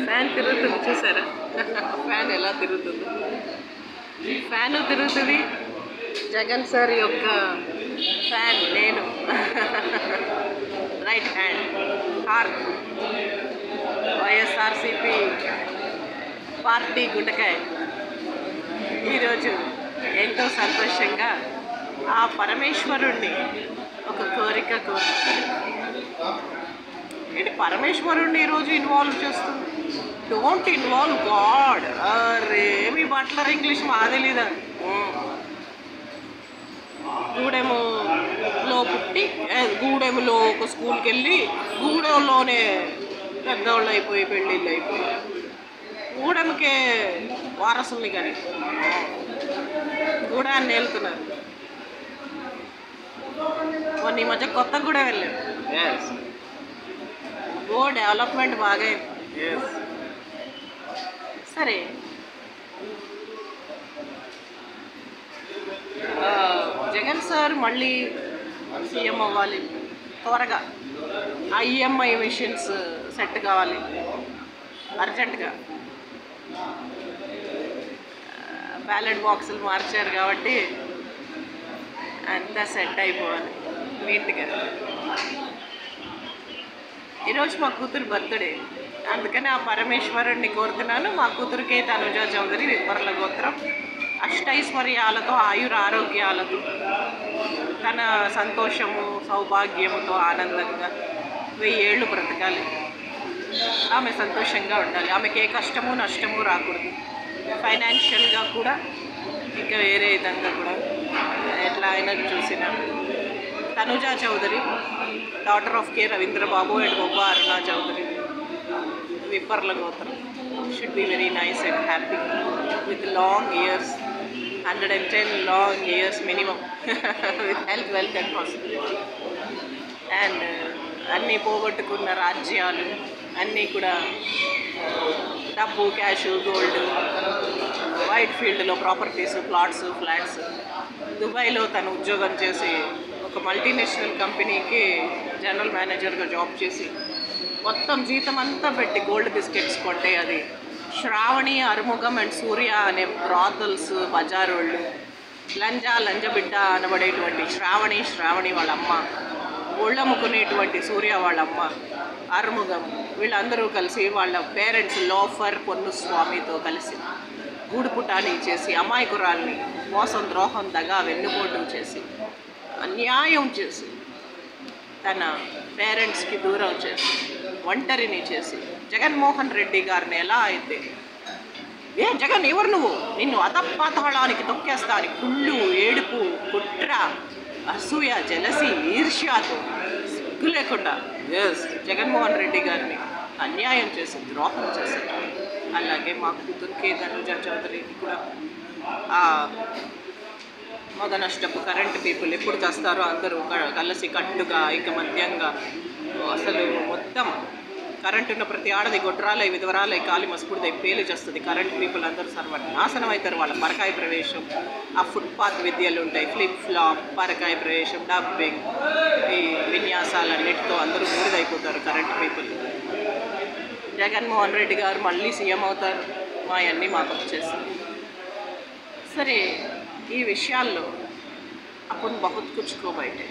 Fan తిరుగుతుంది చూసారా? Fan ఎలా తిరుగుతుంది? ఫ్యాను తిరుగుతుంది. జగన్ సార్ యొక్క ఫ్యాన్ నేను. Right hand heart YSRCP party గుండకాయ. ఈరోజు ఎంతో సంతోషంగా ఆ పరమేశ్వరుణ్ణి ఒక కోరిక కోరుతుంది. ఏంటి పరమేశ్వరుణ్ణి ఈరోజు ఇన్వాల్వ్ చేస్తుంది? Don't involve God. అరే మీ బట్లర్ ఇంగ్లీష్ మా తెలీదా? గూడెంలో పుట్టి గూడెంలో ఒక స్కూల్కి వెళ్ళి గూడెంలోనే పెద్దవాళ్ళు అయిపోయి పెళ్ళిళ్ళు అయిపోయి గూడెంకే వారసుల్ని కానీ గూడాన్ని వెళ్తున్నారు. మొన్న ఈ మధ్య కొత్త గూడెం వెళ్ళాం. డెవలప్మెంట్ బాగా సరే. జగన్ సార్ మళ్ళీ సీఎం అవ్వాలి త్వరగా. ఆ ఈఎంఐ మిషన్స్ సెట్ కావాలి అర్జెంటుగా. బ్యాలెట్ బాక్సులు మార్చారు కాబట్టి అంతా సెట్ అయిపోవాలి నీట్గా. ఈరోజు మా కూతురు బర్త్డే, అందుకని ఆ పరమేశ్వరుణ్ణి కోరుతున్నాను. మా కూతురికి తనుజా చౌదరి విప్పర్ల గోత్రం అష్టైశ్వర్యాలతో ఆయురారోగ్యాలతో తన సంతోషము సౌభాగ్యముతో ఆనందంగా 1000 ఏళ్ళు బ్రతకాలి. ఆమె సంతోషంగా ఉండాలి. ఆమెకి ఏ కష్టము నష్టము రాకూడదు. ఫైనాన్షియల్గా కూడా ఇంకా వేరే విధంగా కూడా ఎట్లా అయినా చూసిన Tanuja Chaudhary daughter of K Ravindrababu and Bobba Aruna Chaudhary Vipparla గోత్రం should be very nice and happy with long years, 110 long years minimum, with health wealth and prosperity. And అన్నీ పోగొట్టుకున్న రాజ్యాలు అన్నీ కూడా డబ్బు క్యాష్ గోల్డ్ వైట్ ఫీల్డ్లో ప్రాపర్టీస్ ప్లాట్స్ ఫ్లాట్స్. దుబాయ్లో తను ఉద్యోగం చేసి ఒక మల్టీనేషనల్ కంపెనీకి జనరల్ మేనేజర్గా జాబ్ చేసి మొత్తం జీతం అంతా పెట్టి గోల్డ్ బిస్కెట్స్ కొంటే అది శ్రావణి అరుముఖం అండ్ సూర్య అనే బ్రాతల్స్ బజారోళ్ళు లంజబిడ్డ అనబడేటువంటి శ్రావణి వాళ్ళమ్మ, ఒళ్ళమ్ముకునేటువంటి సూర్య వాళ్ళమ్మ, అరుముఖం వీళ్ళందరూ కలిసి వాళ్ళ పేరెంట్స్ లోఫర్ పొన్నుస్వామితో కలిసి గూడుపుటాని చేసి అమాయకురాల్ని మోసం ద్రోహం దగా వెన్నుపోటు చేసి అన్యాయం చేసి తన పేరెంట్స్కి దూరం చేసి ఒంటరిని చేసి జగన్మోహన్ రెడ్డి గారిని ఎలా అయితే జగన్ ఎవరు నువ్వు, నిన్ను అధపాతాళానికి తొక్కేస్తా అని కుళ్ళు ఏడుపు కుట్ర అసూయ జలసి ఈర్ష్యాతో సిగ్గు లేకుండా జగన్మోహన్ రెడ్డి గారిని అన్యాయం చేసి ద్రోహం చేశారు. అలాగే మా కూతురికి తనుజా చౌదరికి కూడా మొదనష్టపు కరెంటు పీపుల్ ఎప్పుడు చేస్తారో అందరూ కలిసి కట్టుగా ఐకమత్యంగా అసలు మొత్తం కరెంటు ఉన్న ప్రతి ఆడది గొడ్రాలై విధవరాలై కాలి మస్పుడిదై పేలు చేస్తుంది. కరెంట్ పీపుల్ అందరూ సర్వనాశనం అవుతారు. వాళ్ళ పరకాయ ప్రవేశం, ఆ ఫుట్పాత్ విద్యలు ఉంటాయి, ఫ్లిప్ ఫ్లాప్, పరకాయ ప్రవేశం, డబ్బింగ్, ఈ విన్యాసాలన్నిటితో అందరూ బూడిదైపోతారు కరెంట్ పీపుల్. జగన్మోహన్ రెడ్డి గారు మళ్ళీ సీఎం అవుతారు. మా అన్నీ మాకు వచ్చేస్తాయి. సరే, ఈ విషయాల్లో అప్పుడు బహుత్ కుచ్చుకో బయటే.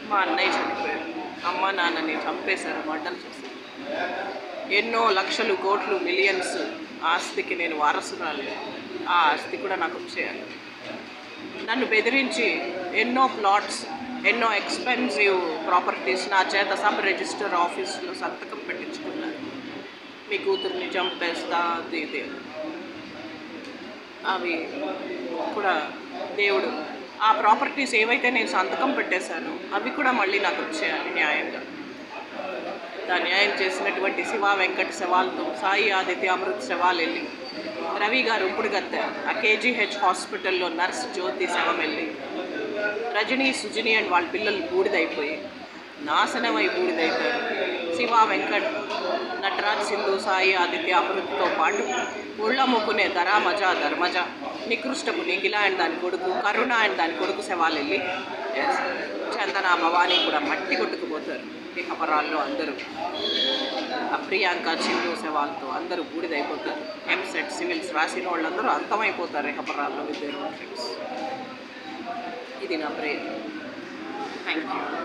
మా అన్నయ్య చనిపోయారు, అమ్మ నాన్నని చంపేశారు, మర్డర్ చేశారు. ఎన్నో లక్షలు కోట్లు మిలియన్స్ ఆస్తికి నేను వారసురాలి. ఆ ఆస్తి కూడా నాకు వచ్చేయాలి. నన్ను బెదిరించి ఎన్నో ప్లాట్స్, ఎన్నో ఎక్స్పెన్సివ్ ప్రాపర్టీస్ నా చేత సబ్ రిజిస్టర్ ఆఫీస్లో సంతకం పెట్టించుకున్నారు. మీ కూతుర్ని చంపేస్తా ఇది అవి కూడా దేవుడు ఆ ప్రాపర్టీస్ ఏవైతే నేను సంతకం పెట్టేశానో అవి కూడా మళ్ళీ నాకు వచ్చేయాలి న్యాయంగా. న్యాయం చేసినటువంటి శివ వెంకట శవాలతో సాయి ఆదిత్య అమృత్ శవాలు వెళ్ళి, రవి గారు ఇప్పుడు గత్త ఆ కేజీహెచ్ హాస్పిటల్లో నర్స్ జ్యోతి శవం వెళ్ళి, రజనీ సుజని అండ్ వాళ్ళ పిల్లలు బూడిదైపోయి నాశనమై బూడిదైతారు. శివ వెంకట్, నటరాజ్ సింధు, సాయి ఆదిత్య అమృత్తో పాటు ఒళ్ళమ్ముకునే ధర్మజ, నికృష్టపు నిఖిల అండ్ దాని కొడుకు, కరుణ అండ్ దాని కొడుకు శవాలు వెళ్ళి, చందన భవానీ కూడా మట్టి కొట్టుకుపోతారు. ఇహపరాల్లో అందరూ. ప్రియాంక, చిందు, సెవాల్తో అందరూ బూడిదైపోతారు. ఎంసెట్ సివిల్స్ రాసిన వాళ్ళందరూ అంతమైపోతారు ఇహపరాల్లో విత్ దేర్ ఓన్ ఫ్రెండ్స్. ఇది నా ప్రేయర్. Thank you.